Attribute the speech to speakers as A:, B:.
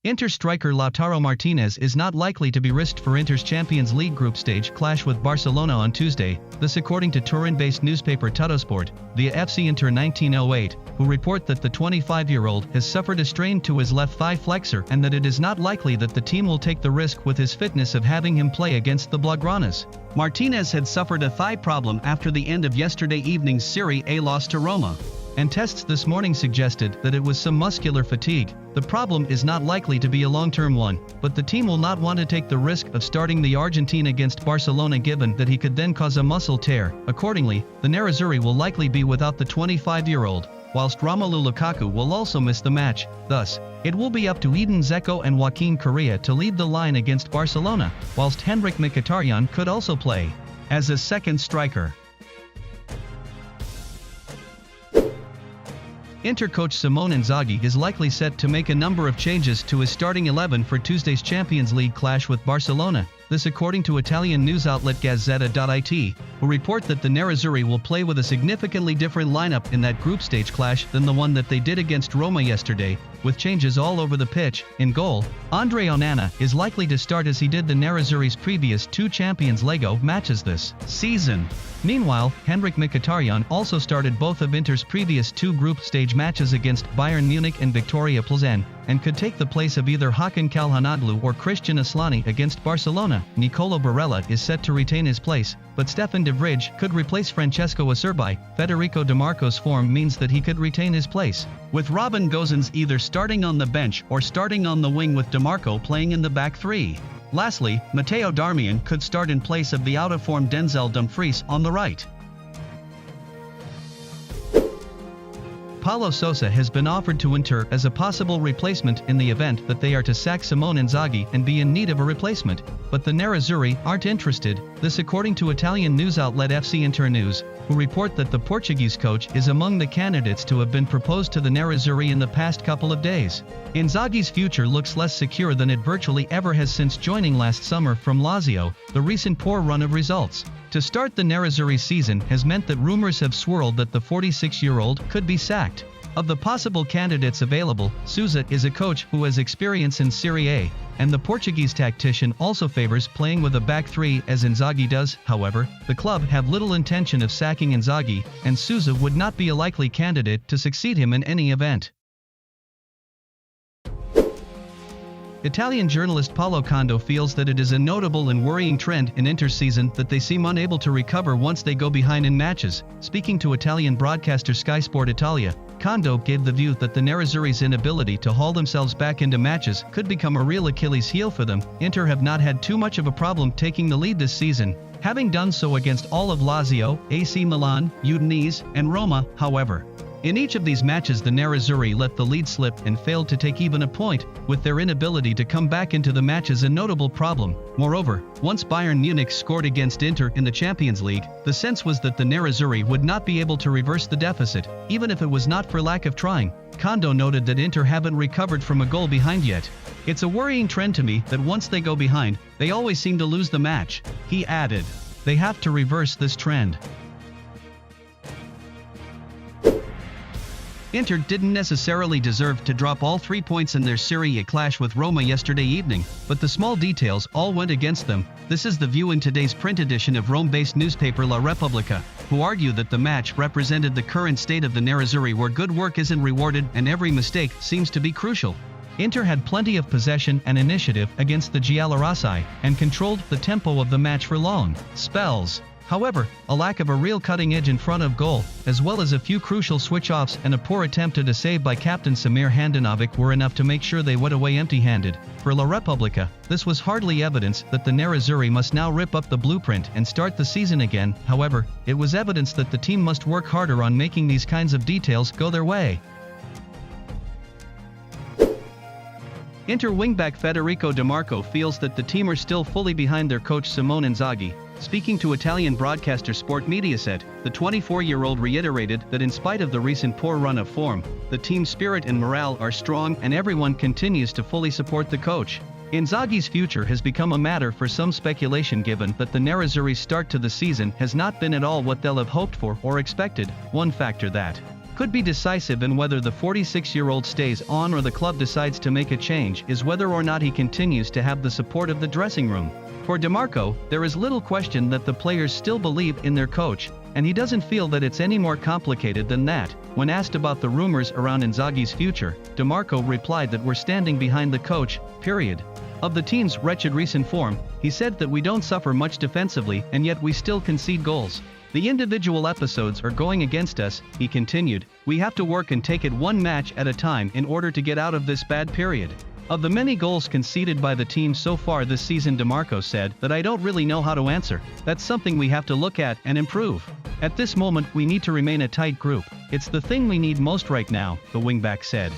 A: Inter striker Lautaro Martinez is not likely to be risked for Inter's Champions League group stage clash with Barcelona on Tuesday, this according to Turin-based newspaper Tuttosport, via FC Inter 1908, who report that the 25-year-old has suffered a strain to his left thigh flexor and that it is not likely that the team will take the risk with his fitness of having him play against the Blaugranas. Martinez had suffered a thigh problem after the end of yesterday evening's Serie A loss to Roma, and tests this morning suggested that it was some muscular fatigue. The problem is not likely to be a long-term one, but the team will not want to take the risk of starting the Argentine against Barcelona given that he could then cause a muscle tear. Accordingly, the Nerazzurri will likely be without the 25-year-old, whilst Romelu Lukaku will also miss the match. Thus, it will be up to Edin Dzeko and Joaquin Correa to lead the line against Barcelona, whilst Henrik Mkhitaryan could also play as a second striker. Inter coach Simone Inzaghi is likely set to make a number of changes to his starting 11 for Tuesday's Champions League clash with Barcelona, this according to Italian news outlet Gazzetta.it, who report that the Nerazzurri will play with a significantly different lineup in that group stage clash than the one that they did against Roma yesterday, with changes all over the pitch. In goal, Andre Onana is likely to start as he did the Nerazzurri's previous two Champions League matches this season. Meanwhile, Henrik Mkhitaryan also started both of Inter's previous two group stage matches against Bayern Munich and Victoria Plzen, and could take the place of either Hakan Calhanoglu or Christian Aslani against Barcelona. Nicolo Barella is set to retain his place, but Stefan de Vrij could replace Francesco Acerbi. Federico Dimarco's form means that he could retain his place, with Robin Gosens either starting on the bench or starting on the wing with Dimarco playing in the back three. Lastly, Matteo Darmian could start in place of the out-of-form Denzel Dumfries on the right. Paulo Sousa has been offered to Inter as a possible replacement in the event that they are to sack Simone Inzaghi and be in need of a replacement, but the Nerazzurri aren't interested, this according to Italian news outlet FC Inter News, who report that the Portuguese coach is among the candidates to have been proposed to the Nerazzurri in the past couple of days. Inzaghi's future looks less secure than it virtually ever has since joining last summer from Lazio. The recent poor run of results to start the Nerazzurri season has meant that rumors have swirled that the 46-year-old could be sacked. Of the possible candidates available, Sousa is a coach who has experience in Serie A, and the Portuguese tactician also favors playing with a back three as Inzaghi does. However, the club have little intention of sacking Inzaghi, and Sousa would not be a likely candidate to succeed him in any event. Italian journalist Paulo feels that it is a notable and worrying trend in Inter's season that they seem unable to recover once they go behind in matches. Speaking to Italian broadcaster Sky Sport Italia, Kondo gave the view that the Nerazzurri's inability to haul themselves back into matches could become a real Achilles heel for them. Inter have not had too much of a problem taking the lead this season, having done so against all of Lazio, AC Milan, Udinese, and Roma. However, in each of these matches the Nerazzurri let the lead slip and failed to take even a point, with their inability to come back into the matches a notable problem. Moreover, once Bayern Munich scored against Inter in the Champions League, the sense was that the Nerazzurri would not be able to reverse the deficit, even if it was not for lack of trying. Kondo noted that Inter haven't recovered from a goal behind yet. It's a worrying trend to me that once they go behind, they always seem to lose the match. He added, they have to reverse this trend. Inter didn't necessarily deserve to drop all 3 points in their Serie A clash with Roma yesterday evening, but the small details all went against them. This is the view in today's print edition of Rome-based newspaper La Repubblica, who argue that the match represented the current state of the Nerazzurri where good work isn't rewarded and every mistake seems to be crucial. Inter had plenty of possession and initiative against the Giallorossi and controlled the tempo of the match for long spells. However, a lack of a real cutting edge in front of goal, as well as a few crucial switch-offs and a poor attempt at a save by captain Samir Handanovic were enough to make sure they went away empty-handed. For La Repubblica, this was hardly evidence that the Nerazzurri must now rip up the blueprint and start the season again. However, it was evidence that the team must work harder on making these kinds of details go their way. Inter wingback Federico Dimarco feels that the team are still fully behind their coach Simone Inzaghi. Speaking to Italian broadcaster Sport Mediaset, the 24-year-old reiterated that in spite of the recent poor run of form, the team's spirit and morale are strong and everyone continues to fully support the coach. Inzaghi's future has become a matter for some speculation given that the Nerazzurri's start to the season has not been at all what they'll have hoped for or expected. One factor that could be decisive in whether the 46-year-old stays on or the club decides to make a change is whether or not he continues to have the support of the dressing room. For Dimarco, there is little question that the players still believe in their coach, and he doesn't feel that it's any more complicated than that. When asked about the rumors around Inzaghi's future, Dimarco replied that we're standing behind the coach, period. Of the team's wretched recent form, he said that we don't suffer much defensively and yet we still concede goals. The individual episodes are going against us, he continued. We have to work and take it one match at a time in order to get out of this bad period. Of the many goals conceded by the team so far this season, Dimarco said that I don't really know how to answer. That's something we have to look at and improve. At this moment we need to remain a tight group. It's the thing we need most right now, the wingback said.